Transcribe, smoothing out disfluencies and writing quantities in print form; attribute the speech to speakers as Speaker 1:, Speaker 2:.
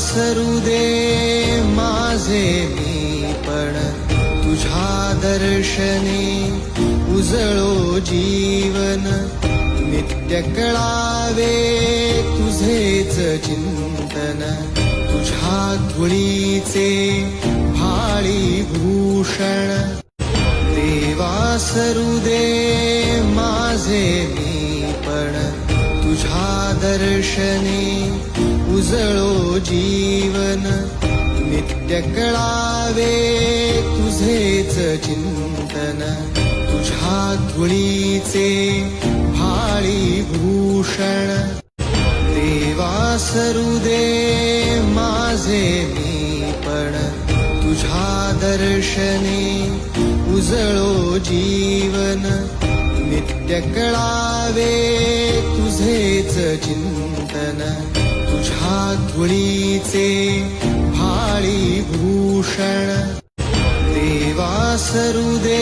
Speaker 1: सरू दे माझे मी पण तुझ्या दर्शने उजळो जीवन नित्य कळावे तुझेच चिंतन तुझ्या धुळीचे भाळी भूषण देवा सरू दे माझे मी पण तुझ्या दर्शने उजळो जीवन नित्य कळावे तुझेच चिंतन तुझ्या धुळीचे भाळी भूषण देवा सरू दे माझे मी पण तुझ्या दर्शने उजळो जीवन नित्य कळावे तुझेच चिंतन तुझ्या धुळीचे भाळी भूषण देवा सरू दे